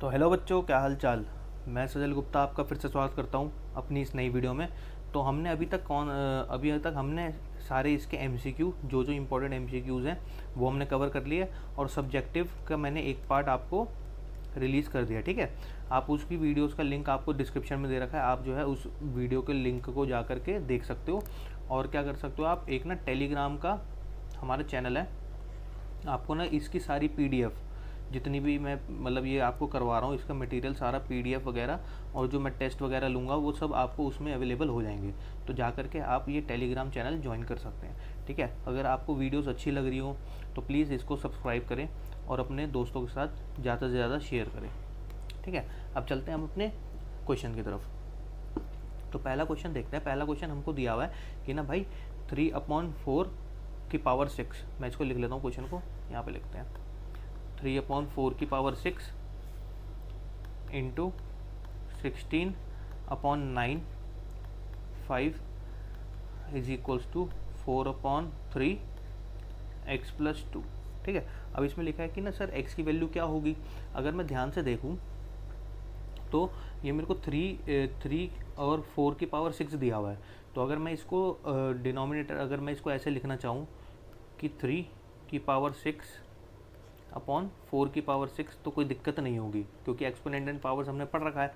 तो हेलो बच्चों, क्या हाल चाल। मैं सजल गुप्ता आपका फिर से स्वागत करता हूं अपनी इस नई वीडियो में। तो हमने अभी तक हमने सारे इसके एमसीक्यू जो इंपॉर्टेंट एमसीक्यूज़ हैं वो हमने कवर कर लिए और सब्जेक्टिव का मैंने एक पार्ट आपको रिलीज़ कर दिया। ठीक है, आप उसकी वीडियोस का लिंक आपको डिस्क्रिप्शन में दे रखा है, आप जो है उस वीडियो के लिंक को जा कर के देख सकते हो। और क्या कर सकते हो, आप एक ना टेलीग्राम का हमारा चैनल है, आपको ना इसकी सारी पीडीएफ जितनी भी मैं मतलब ये आपको करवा रहा हूँ इसका मटेरियल सारा पीडीएफ वगैरह और जो मैं टेस्ट वगैरह लूँगा वो सब आपको उसमें अवेलेबल हो जाएंगे। तो जा करके आप ये टेलीग्राम चैनल ज्वाइन कर सकते हैं। ठीक है, अगर आपको वीडियोस अच्छी लग रही हो तो प्लीज़ इसको सब्सक्राइब करें और अपने दोस्तों के साथ ज़्यादा से ज़्यादा शेयर करें। ठीक है, अब चलते हैं हम अपने क्वेश्चन की तरफ। तो पहला क्वेश्चन देखते हैं। पहला क्वेश्चन हमको दिया हुआ है कि ना भाई 3/4 की पावर 6, मैं इसको लिख लेता हूँ क्वेश्चन को, यहाँ पे लिखते हैं 3/4 की power 6 into 16/9 5 is equals to 4/3 x plus 2। ठीक है, अब इसमें लिखा है कि ना सर एक्स की वैल्यू क्या होगी। अगर मैं ध्यान से देखूँ तो ये मेरे को 3 और 4 की पावर 6 दिया हुआ है। तो अगर मैं इसको डिनोमिनेटर अगर मैं इसको ऐसे लिखना चाहूँ कि 3 की पावर 6 अपॉन 4 की पावर 6 तो कोई दिक्कत नहीं होगी क्योंकि एक्सपोनेंट पावर्स हमने पढ़ रखा है।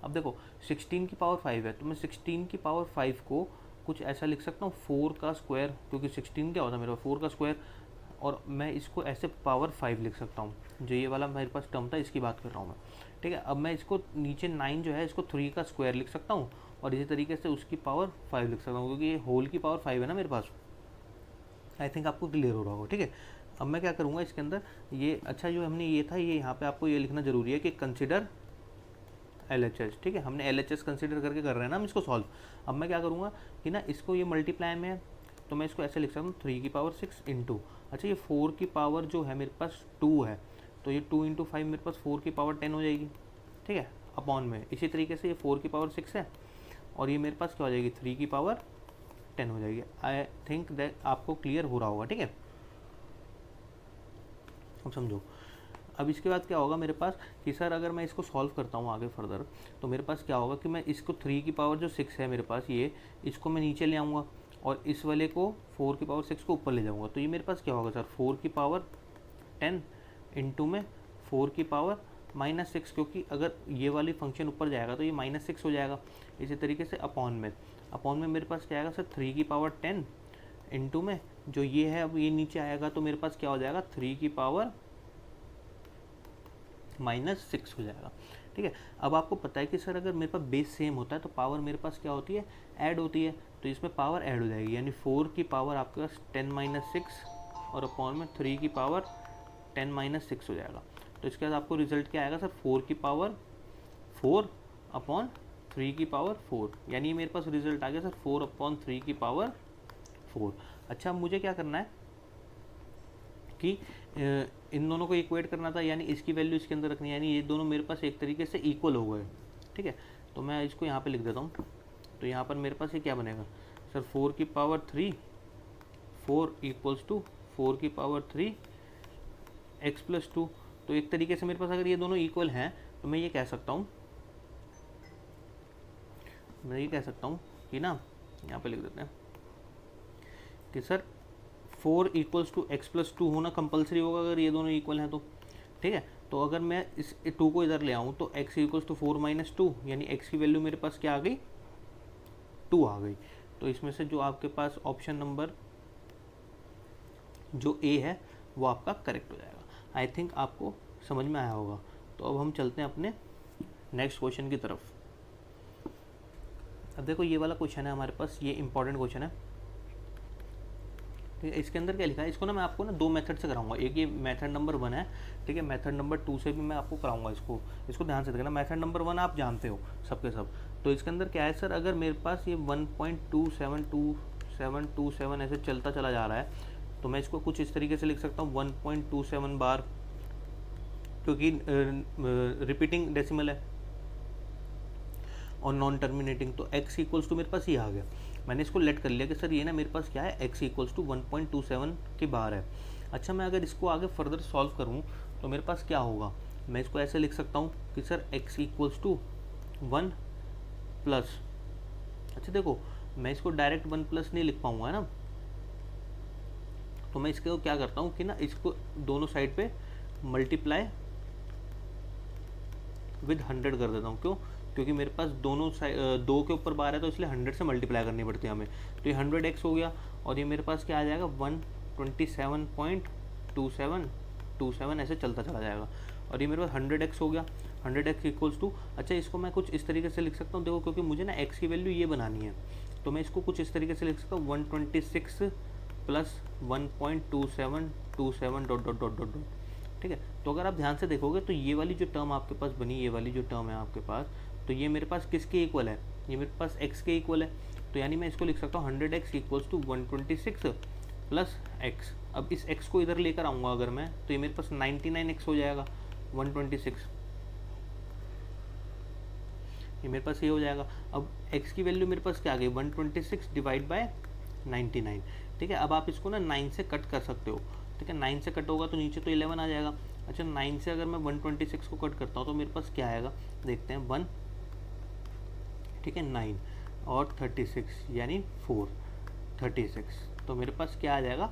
अब देखो 16 की पावर 5 है तो मैं 16 की पावर 5 को कुछ ऐसा लिख सकता हूँ 4 का स्क्वायर, क्योंकि 16 क्या होता है मेरे पास 4 का स्क्वायर, और मैं इसको ऐसे पावर 5 लिख सकता हूँ। जो ये वाला मेरे पास टर्म था इसकी बात कर रहा हूँ मैं। ठीक है, अब मैं इसको नीचे 9 जो है इसको 3 का स्क्वायर लिख सकता हूँ और इसी तरीके से उसकी पावर 5 लिख सकता हूँ क्योंकि ये होल की पावर 5 है ना मेरे पास। आई थिंक आपको क्लियर हो रहा होगा। ठीक है, अब मैं क्या करूँगा इसके अंदर ये अच्छा जो हमने ये था ये यहाँ पे आपको ये लिखना जरूरी है कि कंसिडर LHS। ठीक है, हमने LHS कंसिडर करके कर रहे हैं ना हम इसको सॉल्व। अब मैं क्या करूँगा कि ना इसको ये मल्टीप्लाई में है तो मैं इसको ऐसे लिख सकता हूँ 3 की पावर 6 इंटू, अच्छा ये 4 की पावर जो है मेरे पास 2 है तो ये 2 इंटू 5 मेरे पास 4 की पावर 10 हो जाएगी। ठीक है, अपॉन में इसी तरीके से ये 4 की पावर 6 है और ये मेरे पास क्या हो जाएगी 3 की पावर 10 हो जाएगी। आई थिंक दैट आपको क्लियर हो रहा होगा। ठीक है, अब समझो। अब इसके बाद क्या होगा मेरे पास कि सर अगर मैं इसको सॉल्व करता हूँ आगे फर्दर तो मेरे पास क्या होगा कि मैं इसको 3 की पावर जो 6 है मेरे पास ये इसको मैं नीचे ले आऊँगा और इस वाले को 4 की पावर 6 को ऊपर ले जाऊँगा। तो ये मेरे पास क्या होगा सर 4 की पावर 10 इंटू में 4 की पावर -6, क्योंकि अगर ये वाली फंक्शन ऊपर जाएगा तो ये -6 हो जाएगा। इसी तरीके से अपॉन में मेरे पास क्या आएगा सर 3 की पावर 10 इंटू में जो ये है अब ये नीचे आएगा तो मेरे पास क्या हो जाएगा 3 की पावर -6 हो जाएगा। ठीक है, अब आपको पता है कि सर अगर मेरे पास बेस सेम होता है तो पावर मेरे पास क्या होती है ऐड होती है, तो इसमें पावर ऐड हो जाएगी यानी 4 की पावर आपके पास 10 - 6 और अपॉन में 3 की पावर 10 - 6 हो जाएगा। तो इसके बाद आपको रिजल्ट क्या आएगा सर 4 की पावर 4 अपॉन 3 की पावर 4, यानी मेरे पास रिजल्ट आ गया सर 4/3 की पावर 4। अच्छा, मुझे क्या करना है कि इन दोनों को इक्वेट करना था, यानी इसकी वैल्यू इसके अंदर रखनी है, यानी ये दोनों मेरे पास एक तरीके से इक्वल हो गए। ठीक है, तो मैं इसको यहाँ पे लिख देता हूँ। तो यहाँ पर मेरे पास ये क्या बनेगा सर 4 की पावर 3 4 इक्वल्स टू 4 की पावर 3 एक्स प्लस 2। तो एक तरीके से मेरे पास अगर ये दोनों इक्वल हैं तो मैं ये कह सकता हूँ कि ना यहाँ पे लिख देते हैं कि sir 4 equals to x plus 2 होना कंपलसरी होगा अगर ये दोनों इक्वल हैं तो। ठीक है, तो अगर मैं इस 2 को इधर ले आऊँ तो x इक्वल्स टू 4 - 2 यानी x की वैल्यू मेरे पास क्या आ गई 2 आ गई। तो इसमें से जो आपके पास ऑप्शन नंबर जो A है वो आपका करेक्ट हो जाएगा। आई थिंक आपको समझ में आया होगा। तो अब हम चलते हैं अपने नेक्स्ट क्वेश्चन की तरफ। अब देखो ये वाला क्वेश्चन है हमारे पास, ये इंपॉर्टेंट क्वेश्चन है। ठीक है, इसके अंदर क्या लिखा है, इसको ना मैं आपको ना 2 मेथड से कराऊंगा। एक ये मेथड नंबर 1 है, ठीक है, मेथड नंबर 2 से भी मैं आपको कराऊंगा। इसको ध्यान से देखना। मेथड नंबर 1 आप जानते हो सबके सब। तो इसके अंदर क्या है सर, अगर मेरे पास ये 1.27227 ऐसे चलता चला जा रहा है तो मैं इसको कुछ इस तरीके से लिख सकता हूँ 1.27 बार, क्योंकि रिपीटिंग डेसिमल है और नॉन टर्मिनेटिंग। तो x इक्वल्स टू मेरे पास ये आ गया। मैंने इसको लेट कर लिया कि सर ये ना मेरे पास क्या है x इक्वल्स टू 1.27 के बाहर है। अच्छा, मैं अगर इसको आगे फर्दर सॉल्व करूँ तो मेरे पास क्या होगा मैं इसको ऐसे लिख सकता हूँ कि sir x equals to 1 plus, अच्छा देखो मैं इसको डायरेक्ट 1 प्लस नहीं लिख पाऊंगा ना, तो मैं इसको क्या करता हूँ कि ना इसको दोनों साइड पे मल्टीप्लाई विद 100 कर देता हूँ। क्यों? क्योंकि मेरे पास दोनों साइड दो के ऊपर बार है तो इसलिए 100 से मल्टीप्लाई करनी पड़ती है हमें। तो ये 100x हो गया और ये मेरे पास क्या आ जाएगा 127.2727 ऐसे चलता चला जाएगा। और ये मेरे पास 100x हो गया, 100x इक्वल्स टू, अच्छा इसको मैं कुछ इस तरीके से लिख सकता हूँ, देखो क्योंकि मुझे ना x की वैल्यू ये बनानी है तो मैं इसको कुछ इस तरीके से लिख सकता हूँ 126 plus 1.2727 dot dot dot dot dot. ठीक है, तो अगर आप ध्यान से देखोगे तो ये वाली जो टर्म आपके पास बनी, ये वाली जो टर्म है आपके पास, तो ये मेरे पास किसके इक्वल है, ये मेरे पास x के इक्वल है। तो यानी मैं इसको लिख सकता हूँ 100x equals to 126 plus x। अब इस x को इधर लेकर आऊँगा अगर मैं, तो ये मेरे पास 99x हो जाएगा 126, ये मेरे पास ये हो जाएगा। अब x की वैल्यू मेरे पास क्या आ गई 126 डिवाइड बाय 99। ठीक है, अब आप इसको ना 9 से कट कर सकते हो। ठीक है, 9 से कट होगा तो नीचे तो 11 आ जाएगा। अच्छा 9 से अगर मैं 126 को कट करता हूँ तो मेरे पास क्या आएगा, देखते हैं 1, ठीक है 9 और 36 यानी 436, तो मेरे पास क्या आ जाएगा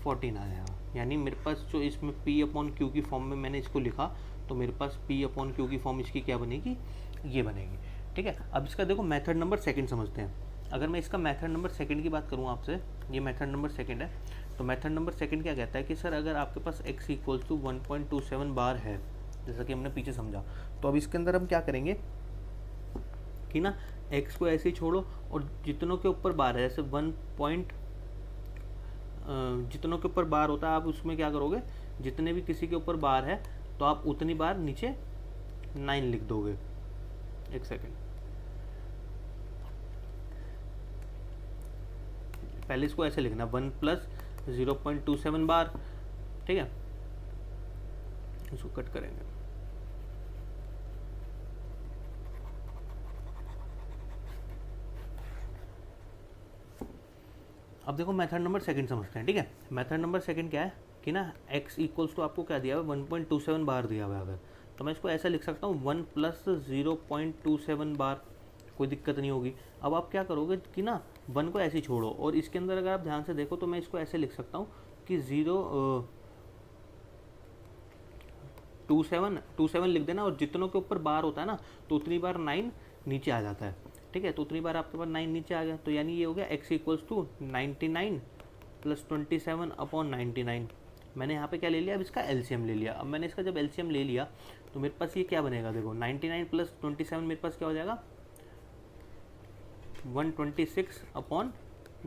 14 आ जाएगा। यानी मेरे पास जो इसमें P/Q की फॉर्म में मैंने इसको लिखा, तो मेरे पास P/Q की फॉर्म इसकी क्या बनेगी, ये बनेगी। ठीक है, अब इसका देखो मेथड नंबर सेकंड समझते हैं। अगर मैं इसका मेथड नंबर सेकंड की बात करूँ आपसे, ये मेथड नंबर सेकंड है, तो मेथड नंबर सेकंड क्या कहता है कि सर अगर आपके पास x इक्वल्स टू 1.27 बार है, जैसा कि हमने पीछे समझा, तो अब इसके अंदर हम क्या करेंगे कि ना x को ऐसे ही छोड़ो और जितनों के ऊपर बार है, जैसे जितनों के ऊपर बार होता है आप उसमें क्या करोगे, जितने भी किसी के ऊपर बार है तो आप उतनी बार नीचे 9 लिख दोगे। एक सेकेंड, पहले इसको ऐसे लिखना 1 प्लस 0.27 बार। ठीक है, इसको कट करेंगे, अब देखो मेथड नंबर सेकंड समझते हैं। ठीक है, मेथड नंबर सेकंड क्या है कि ना x इक्वल्स टू आपको क्या दिया हुआ है 1.27 बार दिया हुआ है। अगर तो मैं इसको ऐसा लिख सकता हूँ 1 प्लस 0.27 बार, कोई दिक्कत नहीं होगी। अब आप क्या करोगे कि ना 1 को ऐसे ही छोड़ो और इसके अंदर अगर आप ध्यान से देखो तो मैं इसको ऐसे लिख सकता हूँ कि 0.27 लिख देना और जितनों के ऊपर बार होता है ना तो उतनी बार 9 नीचे आ जाता है। ठीक है, तो उतनी बार आपके पास 9 नीचे आ गया, तो यानी ये हो गया x equals to 99 plus 27 upon 99। मैंने यहाँ पे क्या ले लिया, अब इसका एलसीएम ले लिया। अब मैंने इसका जब एलसीएम ले लिया तो मेरे पास ये क्या बनेगा, देखो 99 प्लस 27 मेरे पास क्या हो जाएगा 126 अपॉन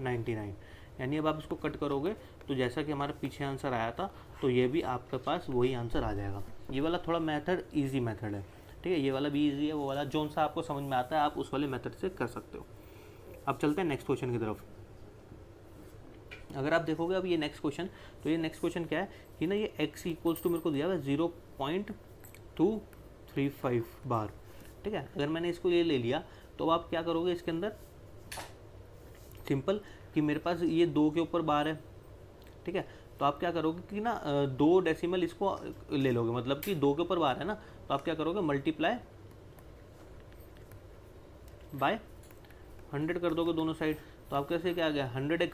99। यानी अब आप इसको कट करोगे तो जैसा कि हमारा पीछे आंसर आया था तो ये भी आपके पास वही आंसर आ जाएगा। ये वाला थोड़ा मेथड ईजी मेथड है। ठीक है, ये वाला भी ईजी है, वो वाला जोन सा आपको समझ में आता है आप उस वाले मेथड से कर सकते हो। अब चलते हैं नेक्स्ट क्वेश्चन की तरफ। अगर आप देखोगे अब ये नेक्स्ट क्वेश्चन, तो ये नेक्स्ट क्वेश्चन क्या है कि ना ये x इक्वल्स टू मेरे को दिया हुआ है 0.235 बार। ठीक है, अगर मैंने इसको ये ले लिया तो आप क्या करोगे इसके अंदर, सिंपल कि मेरे पास ये 2 के ऊपर बार है। ठीक है, तो आप क्या करोगे कि ना 2 डेसिमल इसको ले लोगे, मतलब कि 2 के ऊपर बार है ना, तो आप क्या करोगे मल्टीप्लाई बाय 100 कर दोगे दोनों साइड। तो आपके पास क्या आ गया 100x,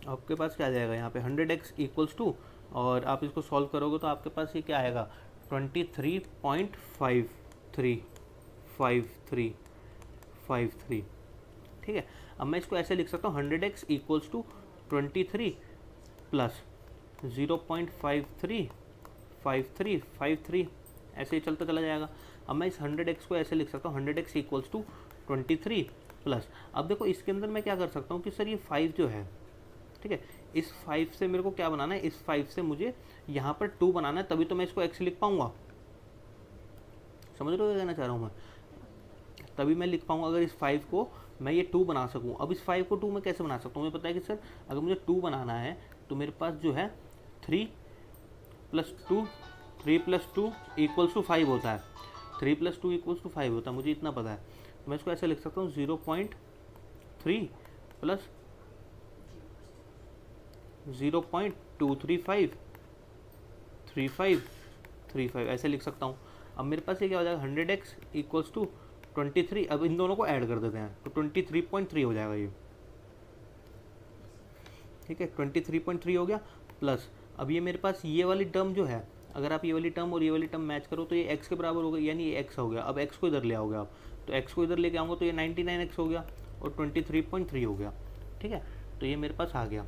आपके पास क्या आ जाएगा यहाँ पे 100x इक्वल्स टू, और आप इसको सॉल्व करोगे तो आपके पास ये क्या आएगा 23.535353। ठीक है, अब मैं इसको ऐसे लिख सकता हूँ 100x इक्वल्स टू 23 प्लस 0.535353 ऐसे ही चलता चला जाएगा। अब मैं इस 100x को ऐसे लिख सकता हूँ 100x इक्वल्स टू 23 प्लस, अब देखो इसके अंदर मैं क्या कर सकता हूँ कि सर ये 5 जो है, ठीक है, इस 5 से मेरे को क्या बनाना है, इस 5 से मुझे यहाँ पर 2 बनाना है, तभी तो मैं इसको x लिख पाऊंगा। समझ रहे हो क्या कहना चाह रहा हूँ मैं, तभी मैं लिख पाऊंगा अगर इस 5 को मैं ये 2 बना सकूं। अब इस 5 को 2 मैं कैसे बना सकता हूँ, मुझे पता है कि सर अगर मुझे 2 बनाना है तो मेरे पास जो है 3 प्लस 2 इक्वल्स टू 5 होता है, 3 प्लस 2 इक्वल्स टू 5 होता है, मुझे इतना पता है। तो मैं इसको ऐसे लिख सकता हूँ 0.3 प्लस 0.235 35 ऐसे लिख सकता हूँ। अब मेरे पास ये क्या हो जाएगा 100x इक्वल्स टू 23। अब इन दोनों को ऐड कर देते हैं तो 23.3 हो जाएगा ये, ठीक है 23.3 हो गया। प्लस अब ये मेरे पास ये वाली टर्म जो है, अगर आप ये वाली टर्म और ये वाली टर्म मैच करो तो ये x के बराबर हो गई, यानी ये x हो गया। अब x को इधर ले आओगे आप, तो x को इधर लेके आऊँगा तो ये 99x हो गया और 23.3 हो गया, ठीक है। तो ये मेरे पास आ गया।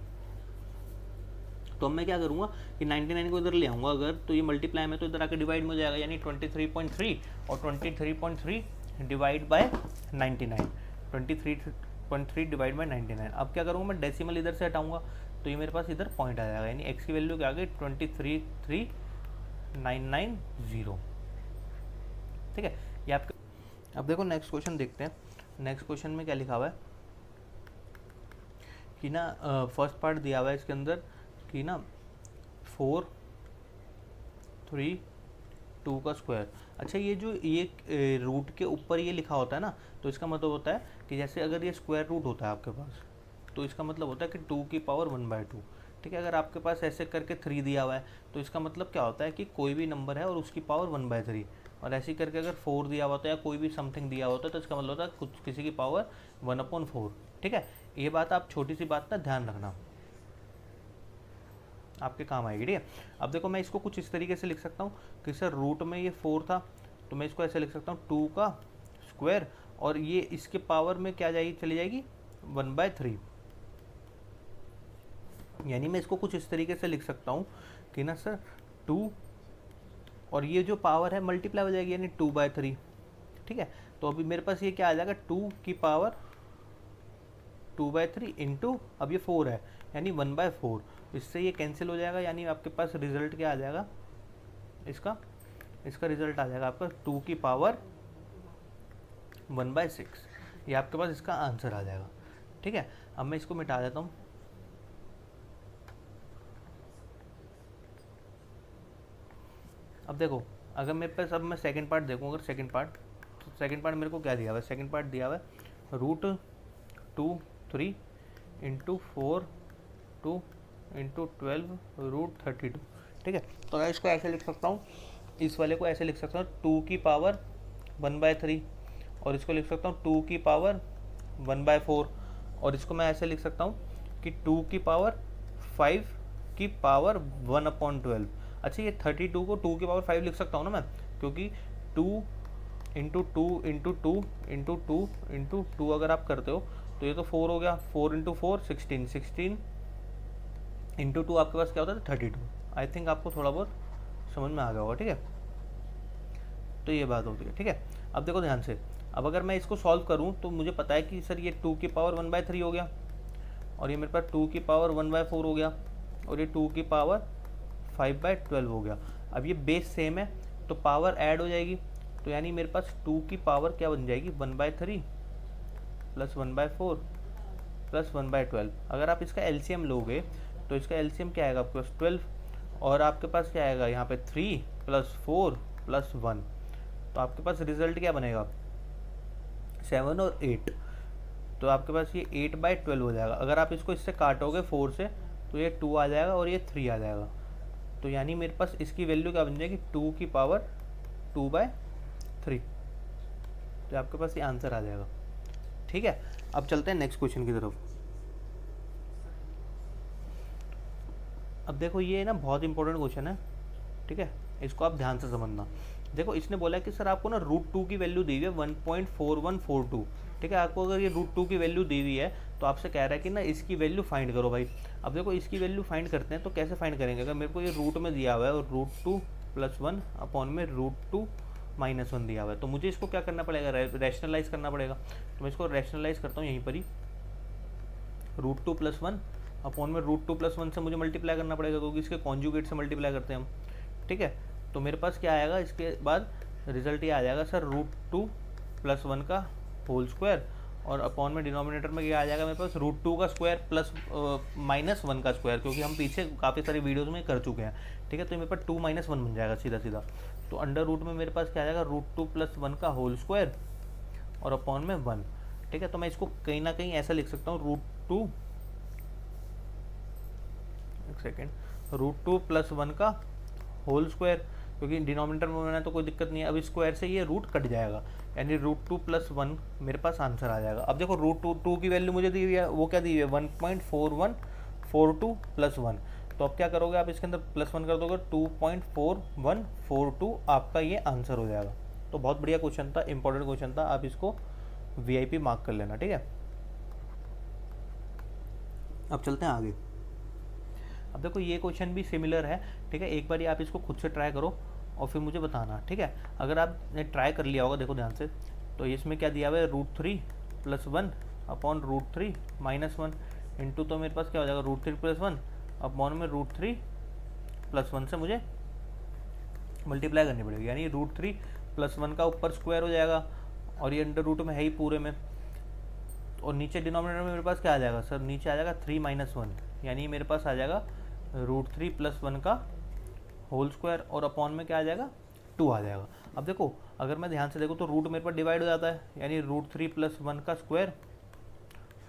तो अब मैं क्या करूँगा कि 99 को इधर ले आऊँगा अगर, तो ये मल्टीप्लाई में तो इधर आकर डिवाइड में हो जाएगा, यानी 23.3 और 23.3 डिवाइड बाय 99, 23.3 डिवाइड बाय 99। अब क्या करूँगा मैं डेसिमल इधर से हटाऊँगा तो ये मेरे पास इधर पॉइंट आ जाएगा, यानी x की वैल्यू क्या आ गई 233990, ठीक है। ये आपके, अब देखो नेक्स्ट क्वेश्चन देखते हैं। नेक्स्ट क्वेश्चन में क्या लिखा हुआ है कि ना फर्स्ट पार्ट दिया हुआ है इसके अंदर कि ना 4 3 2 का स्क्वायर। अच्छा ये जो ये रूट के ऊपर ये लिखा होता है ना, तो इसका मतलब होता है कि जैसे अगर ये स्क्वायर रूट होता है आपके पास, तो इसका मतलब होता है कि 2 की पावर 1/2, ठीक है। अगर आपके पास ऐसे करके 3 दिया हुआ है तो इसका मतलब क्या होता है कि कोई भी नंबर है और उसकी पावर 1/3, और ऐसे करके अगर 4 दिया होता है या कोई भी समथिंग दिया होता है तो इसका मतलब होता है कुछ किसी की पावर 1/4, ठीक है। ये बात आप छोटी सी बात ना ध्यान रखना, आपके काम आएगी, ठीक है। अब देखो मैं इसको कुछ इस तरीके से लिख सकता हूँ कि सर रूट में ये 4 था तो मैं इसको ऐसे लिख सकता हूँ 2 का स्क्वायर, और ये इसके पावर में क्या जाएगी, चली जाएगी 1/3, यानी मैं इसको कुछ इस तरीके से लिख सकता हूँ कि ना सर 2 और ये जो पावर है मल्टीप्लाई हो जाएगी, यानी 2/3, ठीक है। तो अभी मेरे पास ये क्या आ जाएगा 2 की पावर 2/3 इंटू, अब ये 4 है यानी 1/4, इससे ये कैंसिल हो जाएगा, यानी आपके पास रिजल्ट क्या आ जाएगा इसका रिजल्ट आ जाएगा आपका 2 की पावर 1/6, ये आपके पास इसका आंसर आ जाएगा, ठीक है। अब मैं इसको मिटा देता हूँ। अब देखो अगर मेरे पास, अब मैं सेकंड पार्ट देखूँ, अगर सेकंड पार्ट मेरे को क्या दिया हुआ है, सेकंड पार्ट दिया हुआ है √2 3 इंटू 4 2 इंटू 12 √32, ठीक है। तो मैं इसको ऐसे लिख सकता हूँ, इस वाले को ऐसे लिख सकता हूँ 2 की पावर 1/3, और इसको लिख सकता हूँ 2 की पावर 1/4, और इसको मैं ऐसे लिख सकता हूँ कि 2 की पावर 5 की पावर 1/12। अच्छा ये 32 को 2 की पावर 5 लिख सकता हूँ ना मैं, क्योंकि 2 इंटू 2 इंटू 2 इंटू 2 इंटू 2 अगर आप करते हो तो ये तो 4 हो गया, 4 इंटू 4 16 इंटू 2 आपके पास क्या होता है 32। आई थिंक आपको थोड़ा बहुत समझ में आ गया होगा, ठीक है। तो ये बात होती है, ठीक है। अब देखो ध्यान से, अब अगर मैं इसको सॉल्व करूँ तो मुझे पता है कि सर ये 2 की पावर 1/3 हो गया, और ये मेरे पास 2 की पावर 1/4 हो गया, और ये 2 की पावर 5/12 हो गया। अब ये बेस सेम है तो पावर ऐड हो जाएगी, तो यानी मेरे पास 2 की पावर क्या बन जाएगी 1/3 प्लस 1/4 प्लस 1/12। अगर आप इसका एलसीएम लोगे तो इसका एलसीएम क्या आएगा आपके पास 12, और आपके पास क्या आएगा यहाँ पे 3 प्लस 4 प्लस 1, तो आपके पास रिजल्ट क्या बनेगा 7 और 8, तो आपके पास ये 8/12 हो जाएगा। अगर आप इसको इससे काटोगे 4 से तो ये 2 आ जाएगा और ये 3 आ जाएगा, तो यानी मेरे पास इसकी वैल्यू क्या बन जाएगी 2 की पावर 2/3, तो आपके पास ये आंसर आ जाएगा, ठीक है। अब चलते हैं नेक्स्ट क्वेश्चन की तरफ। अब देखो ये ना बहुत इंपॉर्टेंट क्वेश्चन है, ठीक है, इसको आप ध्यान से समझना। देखो इसने बोला है कि सर आपको ना √2 की वैल्यू दी हुई है 1.4142, ठीक है। आपको अगर ये √2 की वैल्यू दी हुई है तो आपसे कह रहा है कि ना इसकी वैल्यू फाइंड करो भाई। अब देखो इसकी वैल्यू फाइंड करते हैं तो कैसे फाइंड करेंगे, अगर मेरे को ये रूट में दिया हुआ है और √2 + 1 अपॉन में √2 - 1 दिया हुआ है, तो मुझे इसको क्या करना पड़ेगा रैशनलाइज करना पड़ेगा। तो मैं इसको रैशनलाइज करता हूँ यहीं पर ही, √2 + 1 अपॉन में √2 + 1 से मुझे मल्टीप्लाई करना पड़ेगा, क्योंकि इसके कॉन्जुगेट से मल्टीप्लाई करते हैं हम, ठीक है। तो मेरे पास क्या आएगा इसके बाद रिजल्ट ये आ जाएगा सर √2 + 1 का होल स्क्वायर, और अपॉन में डिनोमिनेटर में क्या आ जाएगा मेरे पास √2 का स्क्वायर प्लस -1 का स्क्वायर, क्योंकि हम पीछे काफ़ी सारी वीडियोस में कर चुके हैं, ठीक है। तो मेरे पास 2 - 1 बन जाएगा सीधा सीधा। तो अंडर रूट में मेरे पास क्या आ जाएगा √2 + 1 का होल स्क्वायर और अपॉन में 1, ठीक है। तो मैं इसको कहीं ना कहीं ऐसा लिख सकता हूँ √2 + 1 का होल स्क्वायर, क्योंकि डिनोमिनेटर में होना है तो कोई दिक्कत नहीं है। अब स्क्वायर से ये रूट कट जाएगा, यानी √2 + 1 मेरे पास आंसर आ जाएगा। अब देखो √2 की वैल्यू मुझे दी हुई है, वो क्या दी हुई है 1.4142 + 1। तो अब क्या करोगे आप इसके अंदर +1 कर दोगे 2.4142 आपका ये आंसर हो जाएगा। तो बहुत बढ़िया क्वेश्चन था, इंपॉर्टेंट क्वेश्चन था, आप इसको VIP मार्क कर लेना, ठीक है। अब चलते हैं आगे। अब देखो ये क्वेश्चन भी सिमिलर है, ठीक है। एक बार आप इसको खुद से ट्राई करो और फिर मुझे बताना, ठीक है। अगर आपने ट्राई कर लिया होगा, देखो ध्यान से, तो इसमें क्या दिया हुआ है √3 + 1 अपॉन √3 - 1 इंटू, तो मेरे पास क्या हो जाएगा √3 + 1 अपॉन में √3 + 1 से मुझे मल्टीप्लाई करनी पड़ेगी, यानी √3 + 1 का ऊपर स्क्वायर हो जाएगा और ये अंडर रूट में है ही पूरे में, और नीचे डिनोमिनेटर में मेरे पास क्या आ जाएगा सर, नीचे आ जाएगा 3 - 1, यानी मेरे पास आ जाएगा √3 + 1 का होल स्क्वायर और अपॉन में क्या आ जाएगा 2 आ जाएगा। अब देखो अगर मैं ध्यान से देखूँ तो रूट मेरे पास डिवाइड हो जाता है, यानी √3 + 1 का स्क्वायर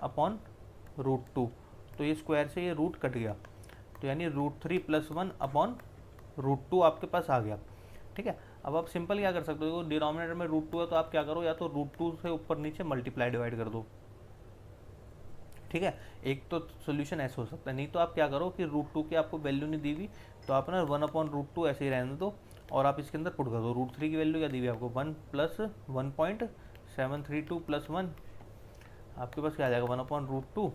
अपॉन √2, तो ये स्क्वायर से ये रूट कट गया, तो यानी √3 + 1 अपॉन √2 आपके पास आ गया, ठीक है। अब आप सिंपल क्या कर सकते हो, डिनोमिनेटर में √2 है तो आप क्या करो, या तो √2 से ऊपर नीचे मल्टीप्लाई डिवाइड कर दो, ठीक है। एक तो सोल्यूशन ऐसे हो सकता है, नहीं तो आप क्या करो कि √2 की आपको वैल्यू नहीं दी हुई तो आप ना 1/√2 ऐसे ही रहने दो और आप इसके अंदर पुट कर दो। √3 की वैल्यू क्या दी हुई है आपको 1 + 1.732 + 1, आपके पास क्या आ जाएगा 1/√2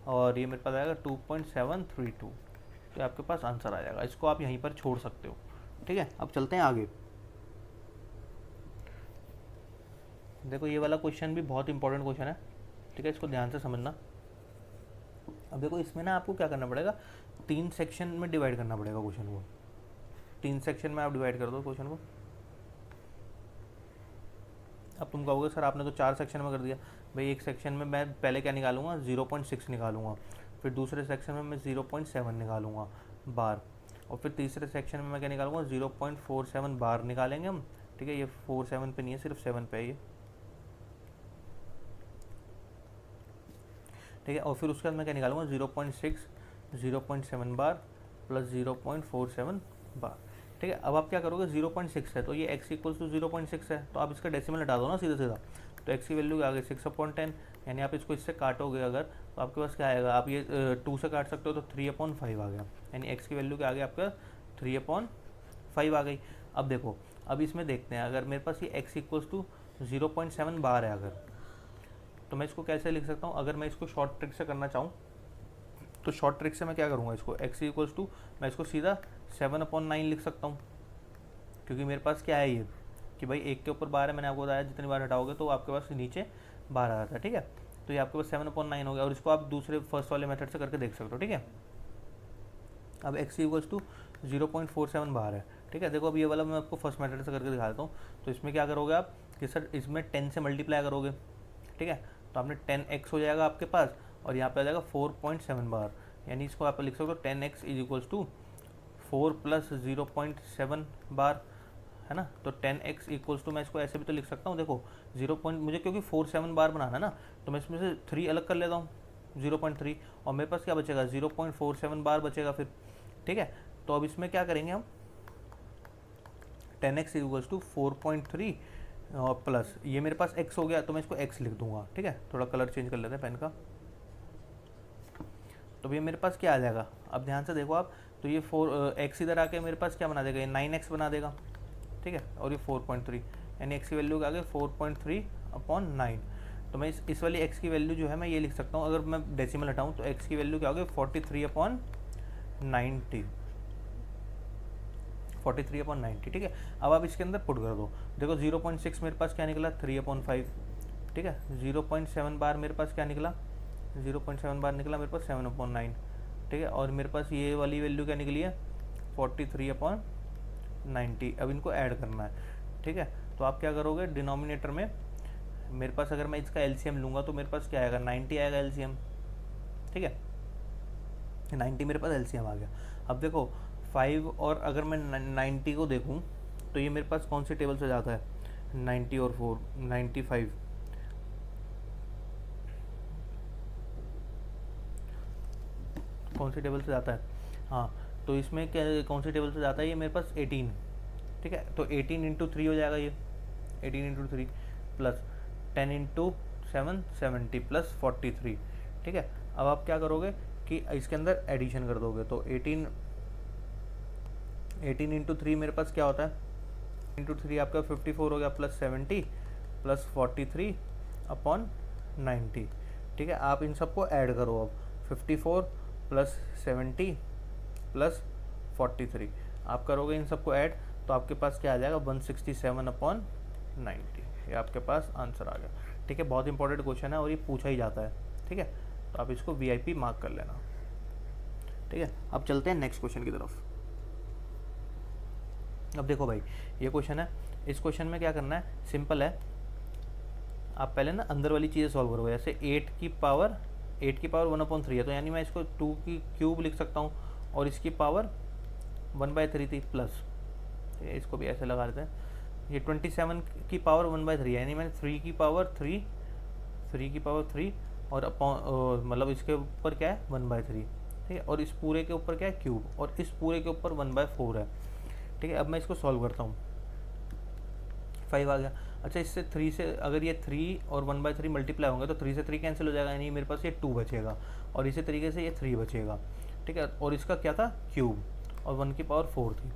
और ये मेरे पास आएगा 2.732, तो आपके पास आंसर आ जाएगा। इसको आप यहीं पर छोड़ सकते हो, ठीक है। अब चलते हैं आगे। देखो ये वाला क्वेश्चन भी बहुत इंपॉर्टेंट क्वेश्चन है, ठीक है, इसको ध्यान से समझना। अब देखो इसमें ना आपको क्या करना पड़ेगा, 3 सेक्शन में डिवाइड करना पड़ेगा क्वेश्चन को। 3 सेक्शन में आप डिवाइड कर दो क्वेश्चन को। अब तुम कहोगे सर आपने तो 4 सेक्शन में कर दिया। भाई एक सेक्शन में मैं पहले क्या निकालूंगा 0.6 निकालूंगा, फिर दूसरे सेक्शन में मैं 0.7 निकालूंगा बार, और फिर तीसरे सेक्शन में मैं क्या निकालूंगा 0.47 बार निकालेंगे हम, ठीक है। ये 47 पे नहीं है, सिर्फ 7 पे है ये, ठीक है। और फिर उसके बाद मैं क्या निकालूंगा 0.6 0.7 बार प्लस 0.47 बार, ठीक है। अब आप क्या करोगे 0.6 है तो ये x = 0.6 है, तो आप इसका डेसिमल हटा दो ना सीधा सीधा, तो x की वैल्यू आ गई 6/10, यानी आप इसको इससे काटोगे अगर तो आपके पास क्या आएगा, आप ये 2 से काट सकते हो तो 3/5 आ गया, यानी x की वैल्यू क्या आ गई आपका 3/5 आ गई। अब देखो अब इसमें देखते हैं, अगर मेरे पास ये x = 0.7 बार है अगर, तो मैं इसको कैसे लिख सकता हूँ, अगर मैं इसको शॉर्ट ट्रिक से करना चाहूँ तो शॉर्ट ट्रिक से मैं क्या करूँगा, इसको x = मैं इसको सीधा 7/9 लिख सकता हूँ, क्योंकि मेरे पास क्या है ये कि भाई एक के ऊपर बार है, मैंने आपको बताया जितनी बार हटाओगे तो आपके पास नीचे बार आ जाता है, ठीक है। तो ये आपके पास 7/9 हो गया, और इसको आप दूसरे फर्स्ट वाले मेथड से करके देख सकते हो, ठीक है। अब x = 0.47 बार है, ठीक है। देखो अब ये वाला मैं आपको फर्स्ट मेथड से करके दिखा देता हूँ। तो इसमें क्या करोगे आप कि सर इसमें 10 से मल्टीप्लाई करोगे, ठीक है, तो आपने 10x हो जाएगा आपके पास, और यहाँ पे आ जाएगा 4.7 बार, यानी इसको आप लिख सकते हो 10x = 4 + 0.7 बार, है ना। तो 10x = मैं इसको ऐसे भी तो लिख सकता हूँ, देखो 0. मुझे क्योंकि 47 बार बनाना है ना, तो मैं इसमें से 3 अलग कर लेता हूँ 0.3, और मेरे पास क्या बचेगा 0.47 बार बचेगा फिर, ठीक है। तो अब इसमें क्या करेंगे हम 10x = 4.3 और प्लस ये मेरे पास x हो गया, तो मैं इसको x लिख दूंगा, ठीक है। थोड़ा कलर चेंज कर लेते हैं पेन का। तो ये मेरे पास क्या आ जाएगा, अब ध्यान से देखो आप, तो ये 4x इधर आके मेरे पास क्या बना देगा, ये 9x बना देगा, ठीक है। और ये 4.3, यानी x की वैल्यू क्या आ गई 4.3/9। तो मैं इस वाली x की वैल्यू जो है मैं ये लिख सकता हूँ, अगर मैं डेसिमल हटाऊँ तो x की वैल्यू क्या होगी 43/90, 43/90, ठीक है। अब आप इसके अंदर पुट कर दो, देखो 0.6 मेरे पास क्या निकला 3/5, ठीक है। 0.7 बार मेरे पास क्या निकला 0.7 बार निकला मेरे पास 7/9, ठीक है। और मेरे पास ये वाली वैल्यू क्या निकली है 43/90। अब इनको ऐड करना है, ठीक है। तो आप क्या करोगे डिनोमिनेटर में मेरे पास अगर मैं इसका एलसीएम लूँगा तो मेरे पास क्या आएगा 90 आएगा एलसीएम, ठीक है। 90 मेरे पास एलसीएम आ गया। अब देखो 5 और अगर मैं 90 को देखूं तो ये मेरे पास कौन सी टेबल से जाता है 90 और 4 95, कौन सी टेबल से जाता है, हाँ तो इसमें क्या कौन सी टेबल से जाता है, ये मेरे पास 18, ठीक है। तो 18 इंटू 3 हो जाएगा ये, 18 इंटू 3 प्लस 10 इंटू 7 70 प्लस 43, ठीक है। अब आप क्या करोगे कि इसके अंदर एडिशन कर दोगे, तो 18 इंटू 3 मेरे पास क्या होता है, इंटू 3 आपका 54 हो गया, प्लस 70 प्लस 43 अपॉन 90, ठीक है। आप इन सबको ऐड करो अब, 54 प्लस 70 प्लस 43 आप करोगे इन सबको ऐड, तो आपके पास क्या आ जाएगा 167 अपॉन 90, ये आपके पास आंसर आ गया, ठीक है। बहुत इंपॉर्टेंट क्वेश्चन है और ये पूछा ही जाता है, ठीक है। तो आप इसको VIP मार्क कर लेना, ठीक है। अब चलते हैं नेक्स्ट क्वेश्चन की तरफ। अब देखो भाई, ये क्वेश्चन है, इस क्वेश्चन में क्या करना है, सिंपल है। आप पहले ना अंदर वाली चीज़ें सॉल्व करोगे, जैसे 8 की पावर 1/3 है, तो यानी मैं इसको 2 की क्यूब लिख सकता हूँ, और इसकी पावर 1/3 थी प्लस, ठीक है, इसको भी ऐसे लगा लेते हैं। ये 27 की पावर 1/3 है, यानी मैंने 3 की पावर 3 और मतलब इसके ऊपर क्या है 1/3, ठीक है, और इस पूरे के ऊपर क्या है क्यूब, और इस पूरे के ऊपर 1/4 है, ठीक है। अब मैं इसको सॉल्व करता हूँ, 5 आ गया। अच्छा, इससे 3 से अगर ये 3 और 1/3 मल्टीप्लाई होंगे तो 3 से 3 कैंसिल हो जाएगा, यानी मेरे पास ये 2 बचेगा, और इसी तरीके से ये 3 बचेगा, ठीक है। और इसका क्या था क्यूब, और 1 की पावर 4 थी,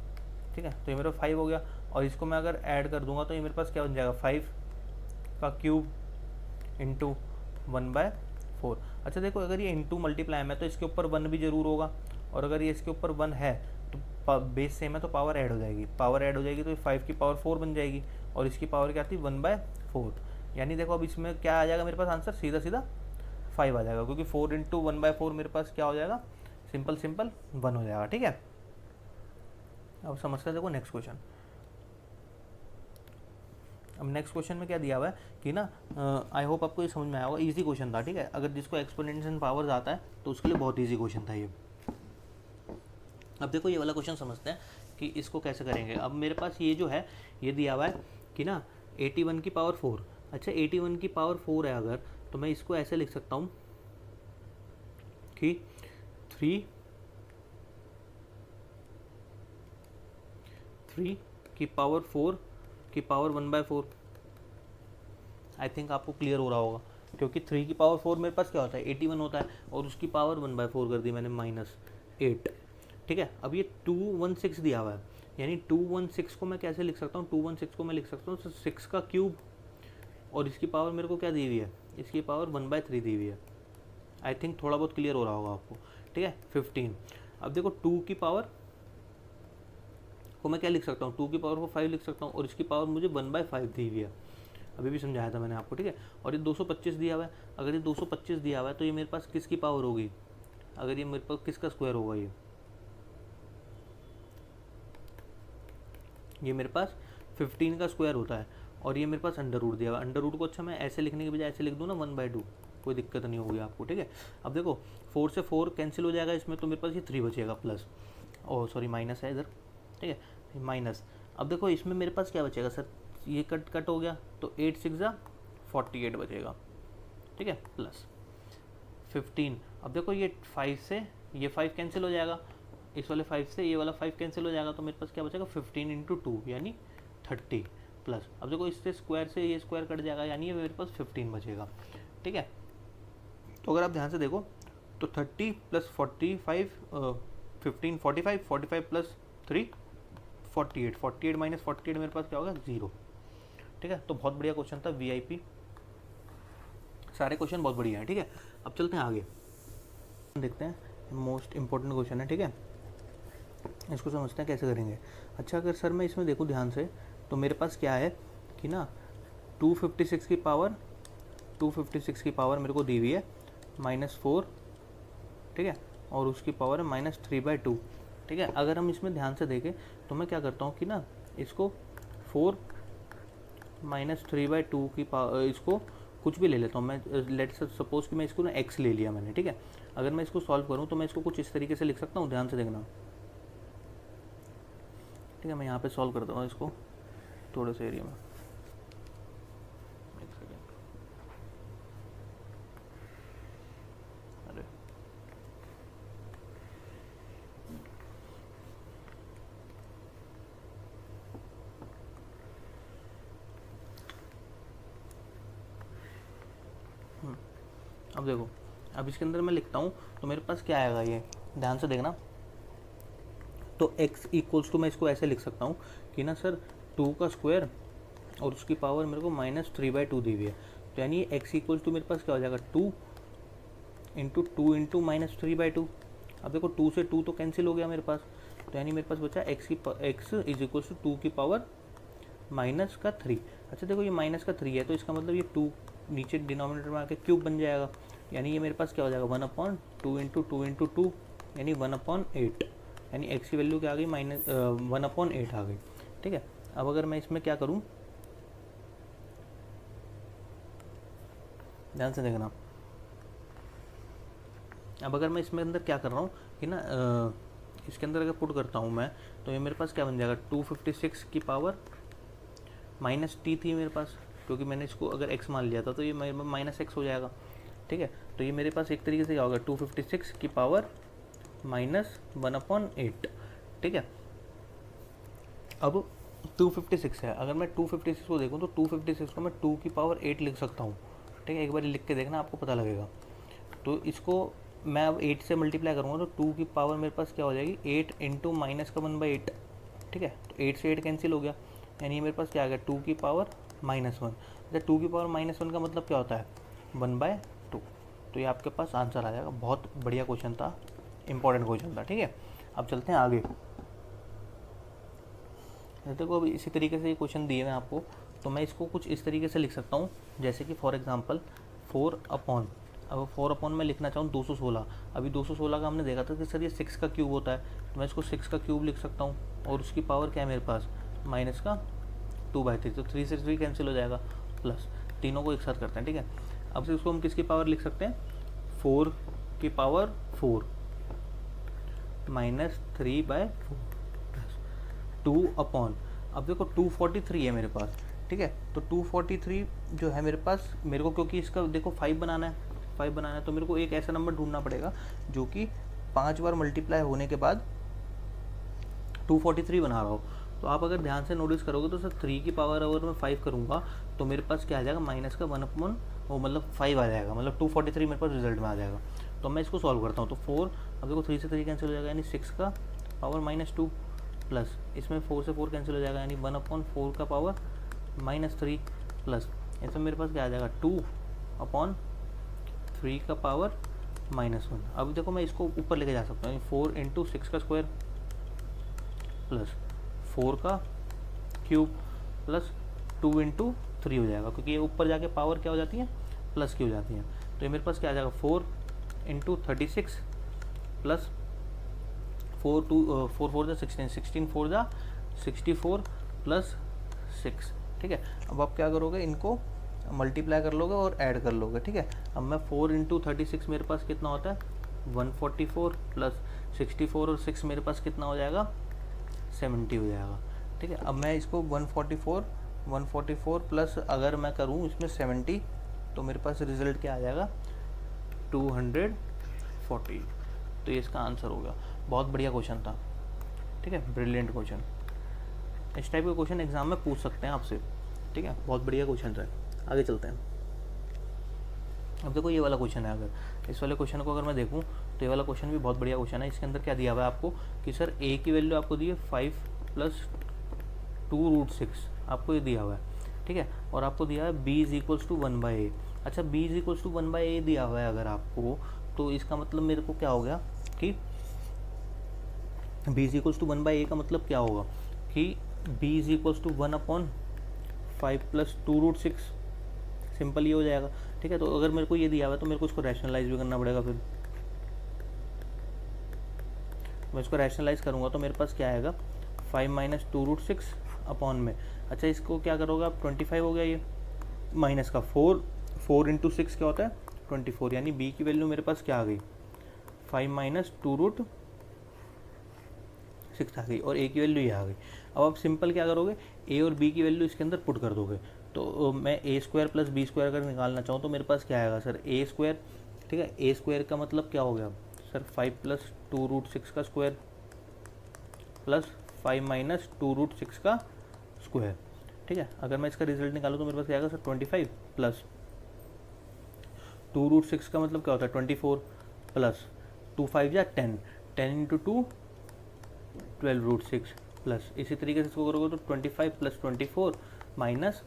ठीक है। तो ये मेरा 5 हो गया, और इसको मैं अगर ऐड कर दूंगा तो ये मेरे पास क्या बन जाएगा 5 का क्यूब इंटू 1/4। अच्छा देखो, अगर ये इंटू मल्टीप्लाई में तो इसके ऊपर 1 भी जरूर होगा, और अगर ये इसके ऊपर 1 है तो बेस सेम है तो पावर ऐड हो जाएगी, तो 5 की पावर 4 बन जाएगी, और इसकी पावर क्या थी 1/4, यानी देखो अब इसमें क्या आ जाएगा मेरे पास आंसर, सीधा 5 आ जाएगा, क्योंकि 4 इंटू 1/4 मेरे पास क्या हो जाएगा, सिंपल 1 हो जाएगा, ठीक है। अब समझते हैं, देखो नेक्स्ट क्वेश्चन। अब नेक्स्ट क्वेश्चन में क्या दिया हुआ है कि ना, आई होप आपको ये समझ में आया होगा, इजी क्वेश्चन था, ठीक है। अगर जिसको एक्सपोनेंट्स एंड पावर्स आता है तो उसके लिए बहुत इजी क्वेश्चन था ये। अब देखो ये वाला क्वेश्चन समझते हैं कि इसको कैसे करेंगे। अब मेरे पास ये जो है ये दिया हुआ है कि ना 81 की पावर 4, अच्छा 81 की पावर 4 है अगर, तो मैं इसको ऐसे लिख सकता हूँ कि 3 की पावर 4 की पावर 1/4। आई थिंक आपको क्लियर हो रहा होगा, क्योंकि 3 की पावर 4 मेरे पास क्या होता है 81 होता है, और उसकी पावर 1/4 कर दी मैंने -8, ठीक है। अब ये 216 दिया हुआ है, यानी 216 को मैं कैसे लिख सकता हूँ, 216 को मैं लिख सकता हूँ 6 का क्यूब, और इसकी पावर मेरे को क्या दी हुई है, इसकी पावर 1/3 दी हुई है। आई थिंक थोड़ा बहुत क्लियर हो रहा होगा आपको, ठीक है। 15। अब देखो 2 की पावर को मैं क्या लिख सकता हूँ, 2 की पावर को 5 लिख सकता हूँ, और इसकी पावर मुझे 1/5 दी हुई है, अभी भी समझाया था मैंने आपको, ठीक है। और ये 225 दिया हुआ है, अगर ये 225 दिया हुआ है तो ये मेरे पास किसकी पावर होगी, अगर ये मेरे पास किसका स्क्वायर होगा, ये मेरे पास 15 का स्क्वायर होता है, और ये मेरे पास अंडर रूट दिया हुआ है। अंडर रूट को अच्छा मैं ऐसे लिखने के बजाय ऐसे लिख दूँ ना 1/2, कोई दिक्कत नहीं होगी आपको, ठीक है। अब देखो 4 से 4 कैंसिल हो जाएगा इसमें, तो मेरे पास ये 3 बचेगा प्लस, ओ सॉरी माइनस है इधर, ठीक है, माइनस। अब देखो इसमें मेरे पास क्या बचेगा सर, ये कट हो गया, तो 8 6 48 बचेगा, ठीक है, प्लस 15। अब देखो ये 5 से ये 5 कैंसिल हो जाएगा, इस वाले 5 से ये वाला 5 कैंसिल हो जाएगा, तो मेरे पास क्या बचेगा 15 इंटू 2 यानी 30 प्लस। अब देखो इससे स्क्वायर से ये स्क्वायर कट जाएगा, यानी ये मेरे पास 15 बचेगा, ठीक है। तो अगर आप ध्यान से देखो तो 30 प्लस 45 15 45 प्लस 3 48 माइनस 48 मेरे पास क्या होगा 0, ठीक है। तो बहुत बढ़िया क्वेश्चन था VIP, सारे क्वेश्चन बहुत बढ़िया है, ठीक है। अब चलते हैं आगे, देखते हैं मोस्ट इंपॉर्टेंट क्वेश्चन है, ठीक है। इसको समझते हैं कैसे करेंगे। अच्छा अगर सर मैं इसमें देखूँ ध्यान से, तो मेरे पास क्या है कि ना 256 की पावर मेरे को दी हुई है -4, ठीक है, और उसकी पावर है -3/2, ठीक है। अगर हम इसमें ध्यान से देखें तो मैं क्या करता हूँ कि ना इसको 4 -3/2 की पावर, इसको कुछ भी ले लेता हूँ मैं, लेट सपोज कि मैं इसको ना x ले लिया मैंने, ठीक है। अगर मैं इसको सॉल्व करूँ तो मैं इसको कुछ इस तरीके से लिख सकता हूँ, ध्यान से देखना, ठीक है। मैं यहाँ पे सॉल्व करता हूँ इसको थोड़े से एरिया में, एक सेकेंड, अरे अब देखो, अब इसके अंदर मैं लिखता हूँ तो मेरे पास क्या आएगा, ये ध्यान से देखना। तो x इक्वल्स टू मैं इसको ऐसे लिख सकता हूँ कि ना सर 2 का स्क्वायर और उसकी पावर मेरे को -3/2 दी हुई है। तो यानी x इक्वल्स टू मेरे पास क्या हो जाएगा, 2 इंटू 2 इंटू -3/2। अब देखो 2 से 2 तो कैंसिल हो गया मेरे पास, तो यानी मेरे पास बचा x इज इक्वल्स टू 2 की पावर -3। अच्छा देखो ये -3 है, तो इसका मतलब ये 2 नीचे डिनोमिनेटर में आके क्यूब बन जाएगा, यानी ये मेरे पास क्या हो जाएगा 1/2 इंटू 2 इंटू 2 यानी 1/8। यानी x की वैल्यू क्या आ गई, -1/8 आ गई। ठीक है, अब अगर मैं इसमें क्या करूँ, ध्यान से देखना। अब अगर मैं इसमें अंदर क्या कर रहा हूँ कि ना इसके अंदर अगर पुट करता हूँ मैं, तो ये मेरे पास क्या बन जाएगा, 256 की पावर -t थी मेरे पास, क्योंकि मैंने इसको अगर x मान लिया था तो ये -x हो जाएगा। ठीक है, तो ये मेरे पास एक तरीके से क्या होगा, 256 की पावर -1/8। ठीक है, अब 256 है, अगर मैं 256 को देखूँ तो 256 को मैं 2 की पावर 8 लिख सकता हूँ। ठीक है, एक बार लिख के देखना, आपको पता लगेगा। तो इसको मैं अब 8 से मल्टीप्लाई करूँगा तो 2 की पावर मेरे पास क्या हो जाएगी, 8 इंटू -1/8। ठीक है, तो 8 से 8 कैंसिल हो गया, यानी मेरे पास क्या आ गया, 2 की पावर -1। अच्छा 2 की पावर -1 का मतलब क्या होता है, 1/2। तो ये आपके पास आंसर आ जाएगा। बहुत बढ़िया क्वेश्चन था, इंपॉर्टेंट क्वेश्चन था। ठीक है, अब चलते हैं आगे। देखो अब इसी तरीके से ये क्वेश्चन दिए हैं आपको, तो मैं इसको कुछ इस तरीके से लिख सकता हूँ, जैसे कि फॉर एग्जांपल 4/, अब 4/ में लिखना चाहूँ 216। अभी 216 का हमने देखा था कि सर ये 6 का क्यूब होता है, तो मैं इसको 6 का क्यूब लिख सकता हूँ, और उसकी पावर क्या है मेरे पास, -2/3। तो 3 से 3 कैंसिल हो जाएगा, प्लस तीनों को एक साथ करते हैं। ठीक है, अब से इसको हम किसकी पावर लिख सकते हैं, 4 की पावर 4 -3/4 2/, अब देखो 243 है मेरे पास। ठीक है, तो 243 जो है मेरे पास, मेरे को क्योंकि इसका देखो 5 बनाना है, तो मेरे को एक ऐसा नंबर ढूंढना पड़ेगा जो कि 5 बार मल्टीप्लाई होने के बाद 243 बना रहा हो। तो आप अगर ध्यान से नोटिस करोगे तो सर 3 की पावर अगर मैं 5 करूँगा तो मेरे पास क्या आ जाएगा, माइनस का 1/, वो मतलब 5 आ जाएगा, मतलब 243 मेरे पास रिजल्ट में आ जाएगा। तो मैं इसको सॉल्व करता हूँ, तो 4, अब देखो 3 से 3 कैंसिल हो जाएगा, यानी 6 का पावर -2, प्लस इसमें 4 से 4 कैंसिल हो जाएगा, यानी 1/4 का पावर -3, प्लस इसमें मेरे पास क्या आ जाएगा, 2/3 का पावर -1। अब देखो मैं इसको ऊपर लेके जा सकता हूँ, 4 इंटू 6 का स्क्वायर प्लस 4 का क्यूब प्लस 2 इंटू 3 हो जाएगा, क्योंकि ये ऊपर जाके पावर क्या हो जाती है, प्लस की हो जाती है। तो ये मेरे पास क्या आ जाएगा, 4 इंटू 36 प्लस 4 4 जा 16, 16 4 जा 64 प्लस 6। ठीक है, अब आप क्या करोगे, इनको मल्टीप्लाई कर लोगे और ऐड कर लोगे। ठीक है, अब मैं 4 इंटू 36 मेरे पास कितना होता है, 144, प्लस 64 और 6 मेरे पास कितना हो जाएगा, 70 हो जाएगा। ठीक है, अब मैं इसको 144 प्लस अगर मैं करूँ इसमें 70, तो मेरे पास रिजल्ट क्या आ जाएगा, 240। तो ये इसका आंसर होगा। बहुत बढ़िया क्वेश्चन था। ठीक है, ब्रिलियंट क्वेश्चन। इस टाइप के क्वेश्चन एग्जाम में पूछ सकते हैं आपसे। ठीक है, बहुत बढ़िया क्वेश्चन है। आगे चलते हैं। अब देखो ये वाला क्वेश्चन है, अगर इस वाले क्वेश्चन को अगर मैं देखूं तो ये वाला क्वेश्चन भी बहुत बढ़िया क्वेश्चन है। इसके अंदर क्या दिया हुआ है आपको कि सर a की वैल्यू आपको दी है 5 + 2√6, आपको ये दिया हुआ है। ठीक है, और आपको दिया है b is equals to 1/a। अच्छा, b is equals to 1/a दिया हुआ है अगर आपको, तो इसका मतलब मेरे को क्या हो गया कि b is equals to 1/a का मतलब क्या होगा कि b is equals to 1/5 + 2√6, simple ये हो जाएगा। ठीक है, तो अगर मेरे को ये दिया हुआ है तो मेरे को इसको रैशनलाइज भी करना पड़ेगा। फिर मैं इसको रैशनलाइज करूँगा तो मेरे पास क्या आएगा, 5 - 2√6 अपॉन में। अच्छा, इसको क्या करोगे आप, 25 हो गया ये, माइनस का 4 इंटू 6 क्या होता है, 24, यानी b की वैल्यू मेरे पास क्या आ गई, 5 - 2√6 आ गई, और a की वैल्यू ये आ गई। अब आप सिंपल क्या करोगे, a और b की वैल्यू इसके अंदर पुट कर दोगे। तो मैं a² + b² अगर निकालना चाहूँ तो मेरे पास क्या आएगा सर, a²। ठीक है, a² का मतलब क्या हो गया सर, 5 + 2√6 का स्क्वायर प्लस 5 - 2√6 का स्क्वायर। ठीक है, अगर मैं इसका रिजल्ट निकालूँ तो मेरे पास क्या आएगा सर, 25 प्लस 2√6 का मतलब क्या होता है 24 प्लस 2 5 या 10, 10 इंटू 2 12√6 प्लस, इसी तरीके से इसको करोगे तो 25 प्लस 24 माइनस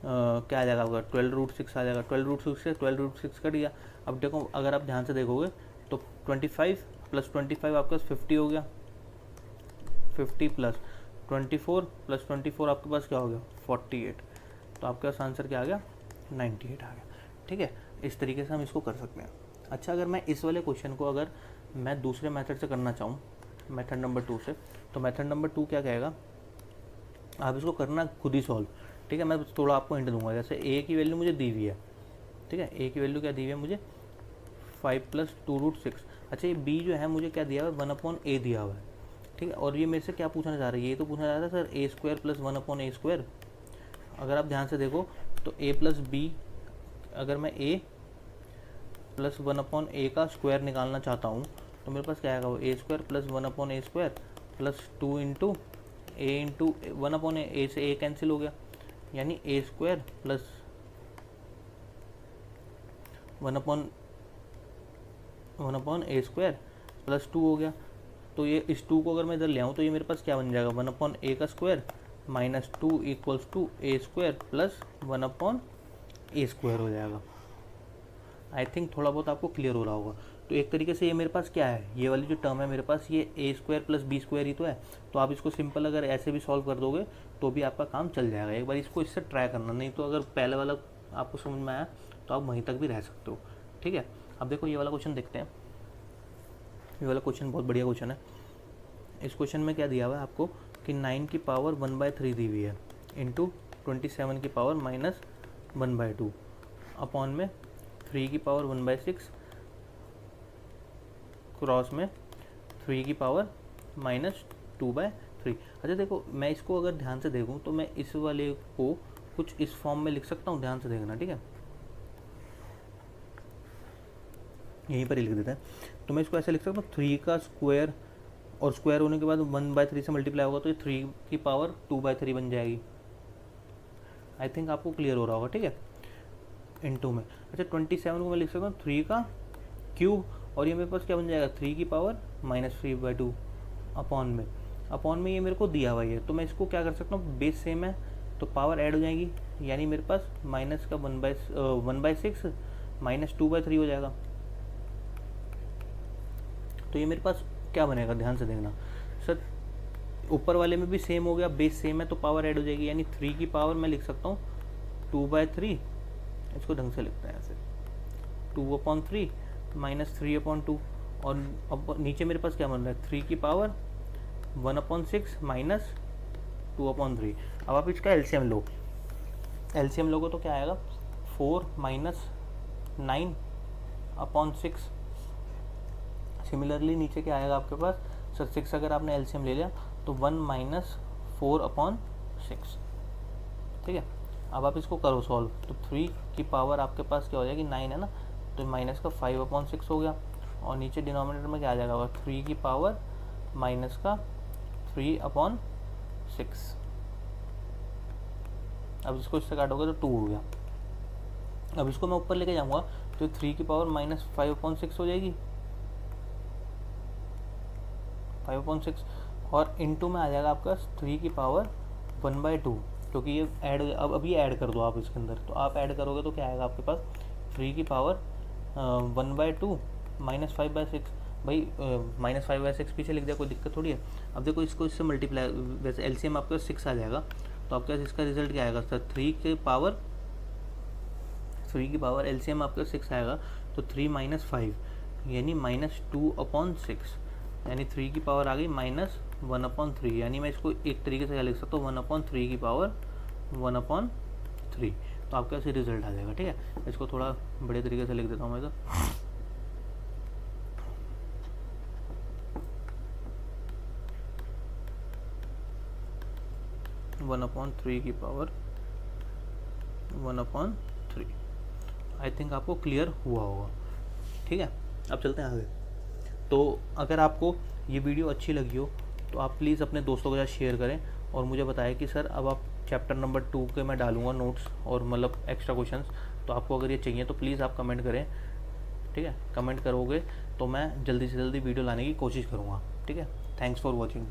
क्या आ जाएगा आपका 12√6 आ जाएगा। 12√6 से 12√6 कट गया। अब देखो अगर आप ध्यान से देखोगे तो 25 प्लस 25 आपके पास 50 हो गया, 50 प्लस 24 प्लस 24 आपके पास क्या हो गया 48। तो आपके पास आंसर क्या आ गया 98 आ गया। ठीक है, इस तरीके से हम इसको कर सकते हैं। अच्छा, अगर मैं इस वाले क्वेश्चन को अगर मैं दूसरे मेथड से करना चाहूँ, मेथड नंबर 2 से, तो मेथड नंबर 2 क्या कहेगा, आप इसको करना खुद ही सॉल्व। ठीक है, मैं थोड़ा आपको हिंट दूंगा। जैसे ए की वैल्यू मुझे दी हुई है, ठीक है, ए की वैल्यू क्या दी हुई है मुझे 5 प्लस 2√6। अच्छा, ये बी जो है मुझे क्या दिया हुआ है 1/a दिया हुआ है। ठीक है, और ये मेरे से क्या पूछना चाह रहा है, ये तो पूछना चाह रहा है सर a² प्लस 1/a²। अगर आप ध्यान से देखो तो a प्लस बी, अगर मैं a प्लस 1/a का स्क्वायर निकालना चाहता हूँ तो मेरे पास क्या आएगा वो a² plus 1/a² plus 2 into a into 1/a से a कैंसिल हो गया, यानी a² प्लस 1/a² प्लस 2 हो गया। तो ये इस 2 को अगर मैं इधर ले आऊँ तो ये मेरे पास क्या बन जाएगा 1/a का square minus 2 equals to a² plus 1/a² हो जाएगा। आई थिंक थोड़ा बहुत आपको क्लियर हो रहा होगा। तो एक तरीके से ये मेरे पास क्या है, ये वाली जो टर्म है मेरे पास ये a² प्लस b² ही तो है। तो आप इसको सिंपल अगर ऐसे भी सॉल्व कर दोगे तो भी आपका काम चल जाएगा। एक बार इसको इससे ट्राई करना, नहीं तो अगर पहले वाला आपको समझ में आया तो आप वहीं तक भी रह सकते हो। ठीक है, अब देखो ये वाला क्वेश्चन देखते हैं। ये वाला क्वेश्चन बहुत बढ़िया क्वेश्चन है। इस क्वेश्चन में क्या दिया हुआ है आपको कि 9 की पावर 1/3 दी हुई है इंटू 27 की पावर माइनस 1/2 अपॉन में 3 की पावर 1/6 क्रॉस में 3 की पावर माइनस 2/3। अच्छा देखो, मैं इसको अगर ध्यान से देखूं तो मैं इस वाले को कुछ इस फॉर्म में लिख सकता हूँ, ध्यान से देखना। ठीक है, यहीं पर ही लिख देते हैं। तो मैं इसको ऐसे लिख सकता हूँ 3 का स्क्वायर, और स्क्वायर होने के बाद 1/3 से मल्टीप्लाई होगा तो ये 3 की पावर 2/3 बन जाएगी। आई थिंक आपको क्लियर हो रहा होगा। ठीक है, इनटू में अच्छा 27 को मैं लिख सकता हूँ 3 का क्यूब, और ये मेरे पास क्या बन जाएगा 3 की पावर माइनस 3/2 अपॉन में ये मेरे को दिया हुआ है। तो मैं इसको क्या कर सकता हूँ, बेस सेम है तो पावर ऐड हो जाएगी, यानी मेरे पास माइनस का 1/6 माइनस 2/3 हो जाएगा। तो ये मेरे पास क्या बनेगा, ध्यान से देखना सर, ऊपर वाले में भी सेम हो गया, बेस सेम है तो पावर ऐड हो जाएगी, यानी 3 की पावर मैं लिख सकता हूँ 2/3। इसको ढंग से लिखते हैं ऐसे 2/3 माइनस 3/2, और अब नीचे मेरे पास क्या बन रहा है 3 की पावर 1/6 माइनस 2/3। अब आप इसका एलसीएम लो, एलसीएम लोगे तो क्या आएगा 4 माइनस 9/6। सिमिलरली नीचे क्या आएगा आपके पास सर 6, अगर आपने एलसीएम ले लिया तो 1 माइनस 4/6। ठीक है, अब आप इसको करो सॉल्व, तो 3 की पावर आपके पास क्या हो जाएगी 9 है ना, तो माइनस का 5/6 हो गया, और नीचे डिनोमिनेटर में क्या आ जाएगा 3 की पावर माइनस का 3/6। अब इसको इससे काटोगे तो 2 हो गया। अब इसको मैं ऊपर लेके जाऊंगा तो 3 की पावर माइनस 5/6 हो जाएगी 5/6, और इनटू में आ जाएगा आपका 3 की पावर 1/2, क्योंकि ये ऐड अब अभी ऐड कर दो आप इसके अंदर, तो आप ऐड करोगे तो क्या आएगा आपके पास 3 की पावर 1/2 माइनस 5/6। भाई माइनस 5/6 पीछे लिख दिया, कोई दिक्कत थोड़ी है। अब देखो इसको इससे मल्टीप्लाई, वैसे एलसीएम आपका 6 आ जाएगा, तो आपके पास इसका रिजल्ट क्या आएगा सर 3 की पावर एलसीएम आपका 6 आएगा, तो 3 माइनस 5 यानी माइनस 2/6, यानी 3 की पावर आ गई माइनस 1/3, यानी मैं इसको एक तरीके से क्या लिख सकता हूँ 1/3 की पावर 1/3। तो आपका ऐसे रिजल्ट आ जाएगा। ठीक है, इसको थोड़ा बड़े तरीके से लिख देता हूँ मैं, तो 1/3 की पावर 1/3। आई थिंक आपको क्लियर हुआ होगा। ठीक है, अब चलते हैं आगे। तो अगर आपको ये वीडियो अच्छी लगी हो तो आप प्लीज़ अपने दोस्तों के साथ शेयर करें, और मुझे बताएं कि सर अब आप चैप्टर नंबर 2 के मैं डालूंगा नोट्स और मतलब एक्स्ट्रा क्वेश्चंस, तो आपको अगर ये चाहिए तो प्लीज़ आप कमेंट करें, ठीक है। कमेंट करोगे तो मैं जल्दी से जल्दी वीडियो लाने की कोशिश करूँगा, ठीक है। Thanks for watching.